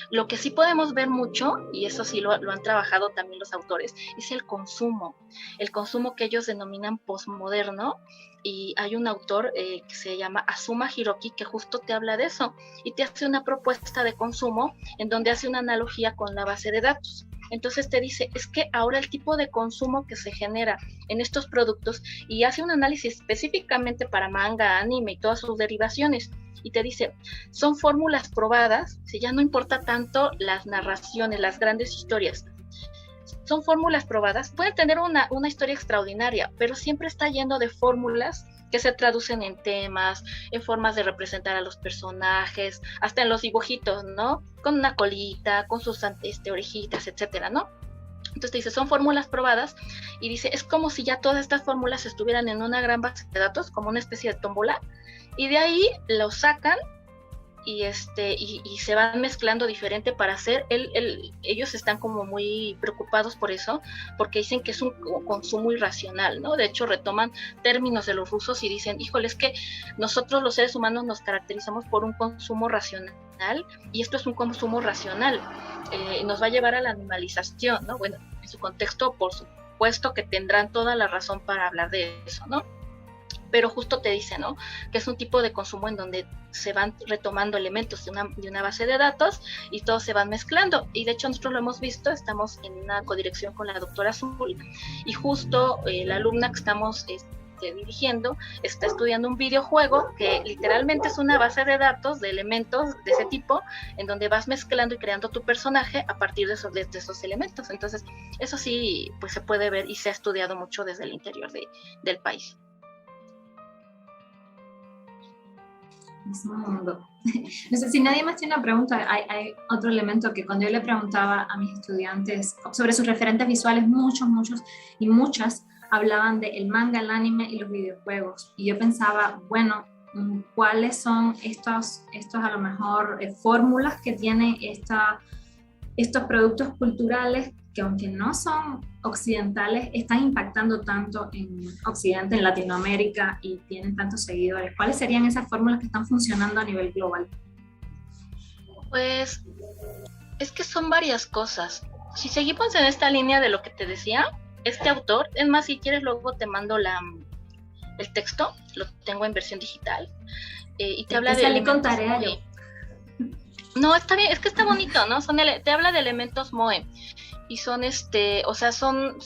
lo que sí podemos ver mucho, y eso sí lo han trabajado también los autores, es el consumo que ellos denominan posmoderno. Y hay un autor que se llama Azuma Hiroki, que justo te habla de eso y te hace una propuesta de consumo en donde hace una analogía con la base de datos. Entonces te dice, es que ahora el tipo de consumo que se genera en estos productos, y hace un análisis específicamente para manga, anime y todas sus derivaciones, y te dice, son fórmulas probadas, si ya no importa tanto las narraciones, las grandes historias, son fórmulas probadas, pueden tener una historia extraordinaria, pero siempre está yendo de fórmulas que se traducen en temas, en formas de representar a los personajes, hasta en los dibujitos, ¿no? Con una colita, con sus orejitas, etcétera, ¿no? Entonces te dice, son fórmulas probadas, y dice, es como si ya todas estas fórmulas estuvieran en una gran base de datos, como una especie de tómbola, y de ahí lo sacan y se van mezclando diferente para hacer, ellos están como muy preocupados por eso, porque dicen que es un consumo irracional, ¿no? De hecho retoman términos de los rusos y dicen, híjole, es que nosotros los seres humanos nos caracterizamos por un consumo racional, y esto es un consumo racional, nos va a llevar a la animalización, ¿no? Bueno, en su contexto, por supuesto que tendrán toda la razón para hablar de eso, ¿no? Pero justo te dice, ¿no? Que es un tipo de consumo en donde se van retomando elementos de una base de datos y todos se van mezclando. Y de hecho nosotros lo hemos visto, estamos en una codirección con la doctora Azul, y justo la alumna que estamos dirigiendo está estudiando un videojuego que literalmente es una base de datos de elementos de ese tipo, en donde vas mezclando y creando tu personaje a partir de esos elementos. Entonces eso sí, pues se puede ver y se ha estudiado mucho desde el interior del país. Es un mundo. No sé si nadie más tiene una pregunta. Hay otro elemento que cuando yo le preguntaba a mis estudiantes sobre sus referentes visuales, muchos y muchas hablaban del manga, el anime y los videojuegos. Y yo pensaba, bueno, ¿cuáles son estos a lo mejor fórmulas que tienen estos productos culturales que, aunque no son occidentales, están impactando tanto en Occidente, en Latinoamérica, y tienen tantos seguidores? ¿Cuáles serían esas fórmulas que están funcionando a nivel global? Pues es que son varias cosas. Si seguimos en esta línea de lo que te decía, este autor, es más, si quieres luego te mando el texto, lo tengo en versión digital, y te habla de... Salí con tarea yo. No, está bien, es que está bonito, ¿no? Te habla de elementos moe, y son o sea, son,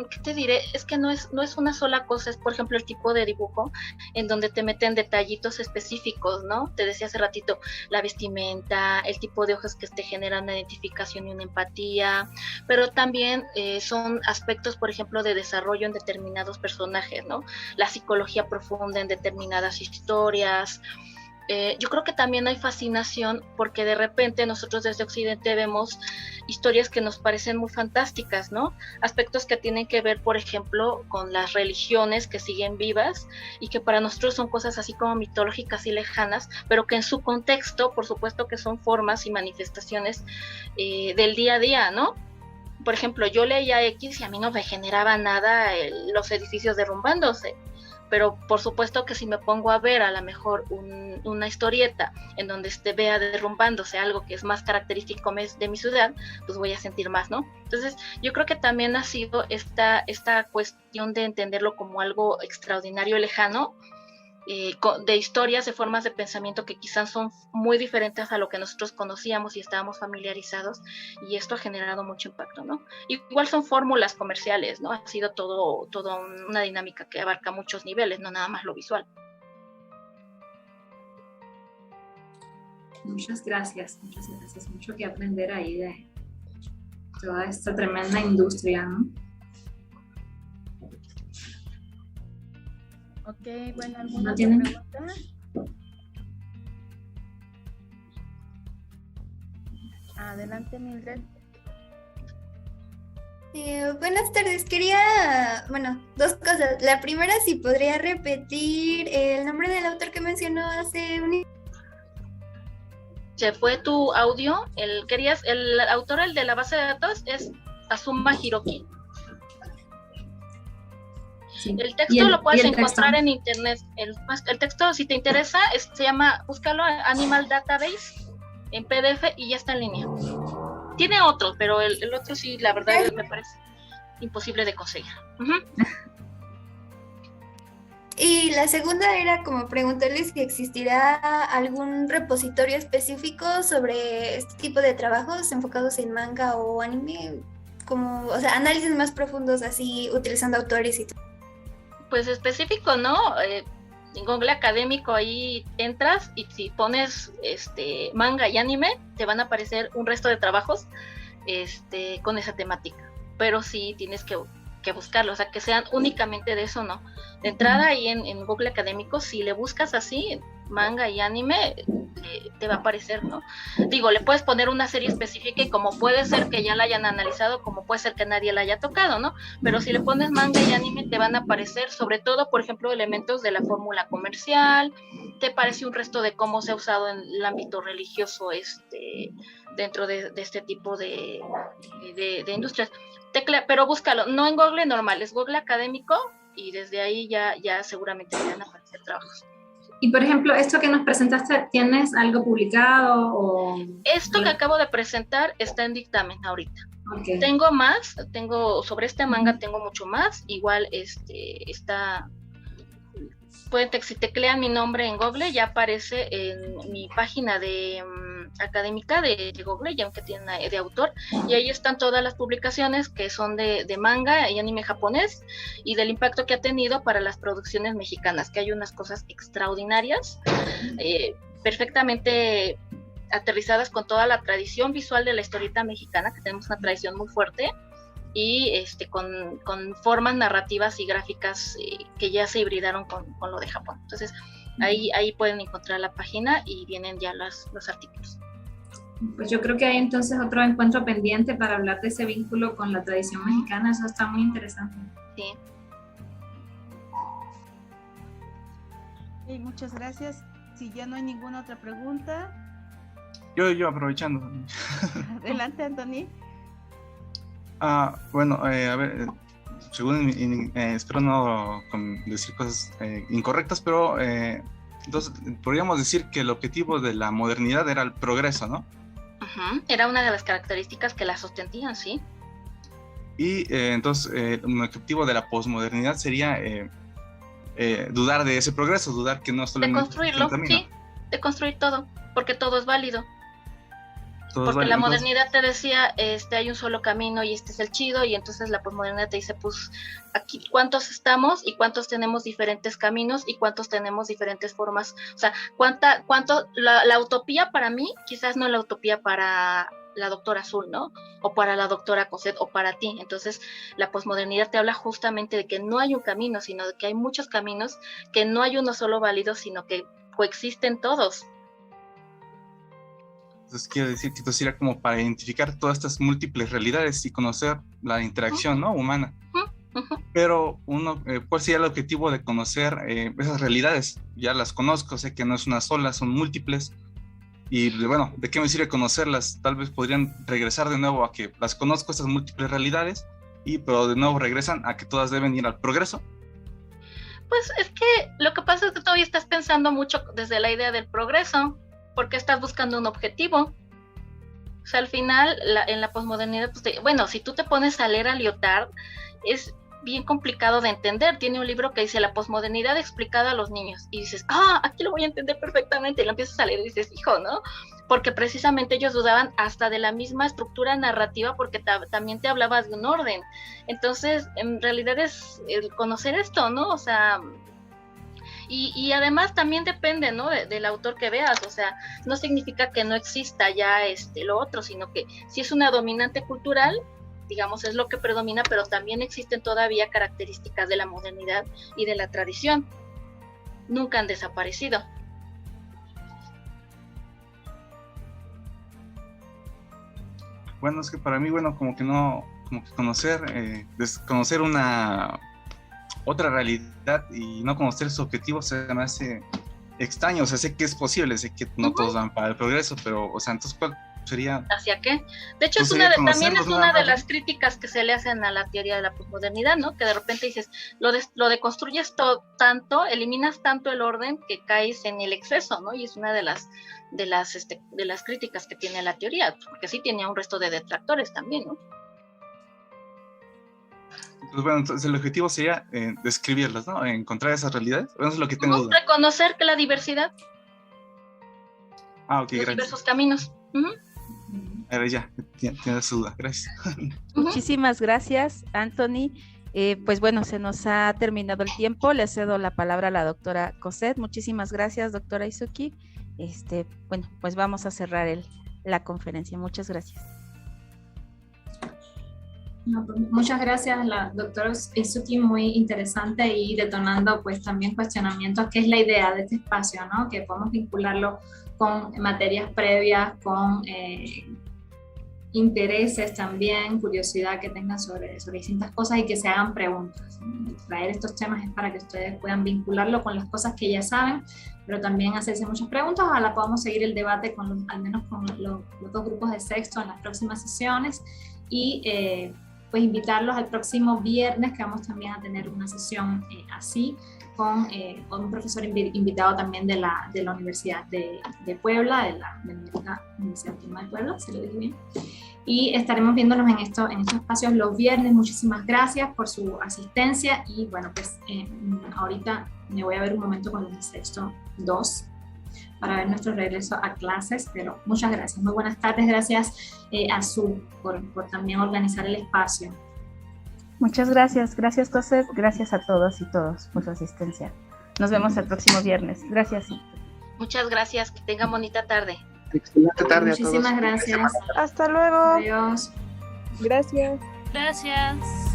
¿qué te diré? Es que no es una sola cosa, es por ejemplo el tipo de dibujo en donde te meten detallitos específicos, ¿no? Te decía hace ratito, la vestimenta, el tipo de hojas que te generan una identificación y una empatía, pero también son aspectos, por ejemplo, de desarrollo en determinados personajes, ¿no? La psicología profunda en determinadas historias. Yo creo que también hay fascinación porque de repente nosotros desde Occidente vemos historias que nos parecen muy fantásticas, ¿no? Aspectos que tienen que ver, por ejemplo, con las religiones que siguen vivas y que para nosotros son cosas así como mitológicas y lejanas, pero que en su contexto, por supuesto que son formas y manifestaciones del día a día, ¿no? Por ejemplo, yo leía X y a mí no me generaba nada los edificios derrumbándose. Pero por supuesto que si me pongo a ver a lo mejor una historieta en donde vea derrumbándose algo que es más característico de mi ciudad, pues voy a sentir más, ¿no? Entonces yo creo que también ha sido esta cuestión de entenderlo como algo extraordinario, lejano, de historias, de formas de pensamiento que quizás son muy diferentes a lo que nosotros conocíamos y estábamos familiarizados, y esto ha generado mucho impacto, ¿no? Igual son fórmulas comerciales, ¿no? Ha sido todo una dinámica que abarca muchos niveles, no nada más lo visual. Muchas gracias. Mucho que aprender ahí de toda esta tremenda industria, ¿no? Ok, bueno, ¿alguna ¿No tienen? pregunta? Adelante, Mildred. Buenas tardes, quería, dos cosas. La primera, si podría repetir el nombre del autor que mencionó hace un... Se fue tu audio, el autor, el de la base de datos, es Azuma Hiroki. Sí. El texto lo puedes encontrar en internet. El texto, si te interesa, se llama, búscalo, Animal Database en PDF y ya está en línea. Tiene otros, pero el otro sí, la verdad, me parece imposible de conseguir. Y la segunda era como preguntarles si existirá algún repositorio específico sobre este tipo de trabajos enfocados en manga o anime, como, o sea, análisis más profundos así, utilizando autores y todo. Pues específico, ¿no? En Google académico ahí entras y si pones manga y anime, te van a aparecer un resto de trabajos con esa temática. Pero sí tienes que buscarlo, o sea, que sean únicamente de eso, ¿no? De entrada ahí en Google académico, si le buscas así, manga y anime, te va a aparecer, ¿no? Digo, le puedes poner una serie específica y como puede ser que ya la hayan analizado, como puede ser que nadie la haya tocado, ¿no? Pero si le pones manga y anime, te van a aparecer, sobre todo, por ejemplo, elementos de la fórmula comercial, te aparece un resto de cómo se ha usado en el ámbito religioso dentro de este tipo de industrias. Pero búscalo, no en Google normal, es Google académico y desde ahí ya seguramente te van a aparecer trabajos. Y por ejemplo, esto que nos presentaste, ¿tienes algo publicado? O... Esto que acabo de presentar está en dictamen ahorita. Okay. Tengo sobre este manga, tengo mucho más. Igual está, si teclean mi nombre en Google, ya aparece en mi página de académica de Google, ya que tiene de autor, y ahí están todas las publicaciones que son de manga y anime japonés y del impacto que ha tenido para las producciones mexicanas, que hay unas cosas extraordinarias, perfectamente aterrizadas con toda la tradición visual de la historieta mexicana, que tenemos una tradición muy fuerte, y con formas narrativas y gráficas que ya se hibridaron con lo de Japón. Entonces, Ahí pueden encontrar la página y vienen ya los artículos. Pues yo creo que hay entonces otro encuentro pendiente para hablar de ese vínculo con la tradición mexicana, eso está muy interesante. Sí. Okay, muchas gracias. Si ya no hay ninguna otra pregunta. Yo aprovechando. Adelante, Anthony. Bueno, a ver, según espero no decir cosas incorrectas, pero entonces podríamos decir que el objetivo de la modernidad era el progreso, ¿no? Era una de las características que la sostenían, sí. Y entonces un objetivo de la posmodernidad sería dudar de ese progreso, dudar que no solamente... De construirlo, sí, de construir todo, porque todo es válido. Porque la modernidad te decía, hay un solo camino y este es el chido, y entonces la posmodernidad te dice, pues, aquí cuántos estamos y cuántos tenemos diferentes caminos y cuántos tenemos diferentes formas. O sea, la utopía para mí, quizás no la utopía para la doctora Azul, ¿no? O para la doctora Cosette o para ti. Entonces, la posmodernidad te habla justamente de que no hay un camino, sino de que hay muchos caminos, que no hay uno solo válido, sino que coexisten todos. Entonces quiero decir que esto sería como para identificar todas estas múltiples realidades y conocer la interacción, ¿no? Humana. Pero ¿cuál sería el objetivo de conocer esas realidades? Ya las conozco, sé que no es una sola, son múltiples. Y bueno, ¿de qué me sirve conocerlas? Tal vez podrían regresar de nuevo a que las conozco, estas múltiples realidades, pero de nuevo regresan a que todas deben ir al progreso. Pues es que lo que pasa es que todavía estás pensando mucho desde la idea del progreso, porque estás buscando un objetivo. O sea, al final, en la posmodernidad, pues bueno, si tú te pones a leer a Lyotard, es bien complicado de entender. Tiene un libro que dice La posmodernidad explicada a los niños, y dices, aquí lo voy a entender perfectamente, y lo empiezas a leer y dices, hijo, ¿no? Porque precisamente ellos dudaban hasta de la misma estructura narrativa, porque también te hablaba de un orden. Entonces, en realidad es el conocer esto, ¿no? O sea, y además también depende, ¿no? Del autor que veas. O sea, no significa que no exista ya lo otro, sino que si es una dominante cultural, digamos, es lo que predomina, pero también existen todavía características de la modernidad y de la tradición. Nunca han desaparecido. Bueno, es que para mí, bueno, como que conocer una otra realidad y no conocer sus objetivos se me hace extraño. O sea, sé que es posible, sé que no todos van para el progreso, pero, o sea, entonces, ¿cuál sería? ¿Hacia qué? De hecho, también es una de las críticas que se le hacen a la teoría de la posmodernidad, ¿no? Que de repente dices, lo deconstruyes tanto, eliminas tanto el orden que caes en el exceso, ¿no? Y es una de las críticas que tiene la teoría, porque sí tenía un resto de detractores también, ¿no? Pues bueno, entonces el objetivo sería describirlas, ¿no? Encontrar esas realidades. Eso es lo que tengo duda. Reconocer que la diversidad. Ok, los gracias. Diversos caminos. A ver, ya, tienes su duda, gracias. Muchísimas gracias, Anthony. Pues bueno, se nos ha terminado el tiempo. Le cedo la palabra a la doctora Cosette. Muchísimas gracias, doctora Izuki. Bueno, pues vamos a cerrar la conferencia. Muchas gracias. No, pues muchas gracias a la doctora Izuki, muy interesante y detonando pues también cuestionamientos, que es la idea de este espacio, ¿no? Que podemos vincularlo con materias previas, con intereses también, curiosidad que tengan sobre distintas cosas y que se hagan preguntas. Traer estos temas es para que ustedes puedan vincularlo con las cosas que ya saben, pero también hacerse muchas preguntas. Ojalá podamos seguir el debate al menos con los dos grupos de sexto en las próximas sesiones y pues invitarlos al próximo viernes, que vamos también a tener una sesión así, con un profesor invitado también de la Universidad de Puebla, de la Universidad Autónoma de Puebla, se lo dije bien. Y estaremos viéndonos en estos espacios los viernes. Muchísimas gracias por su asistencia y bueno, pues ahorita me voy a ver un momento con los de sexto 2 para ver nuestro regreso a clases, pero muchas gracias, muy buenas tardes, gracias a Azul por también organizar el espacio. Muchas gracias, gracias Cosette, gracias a todos y todas por su asistencia. Nos vemos el próximo viernes, gracias. Muchas gracias, que tengan bonita tarde. Excelente tarde. Muchísimas a todos. Gracias. Hasta luego. Adiós. Gracias. Gracias.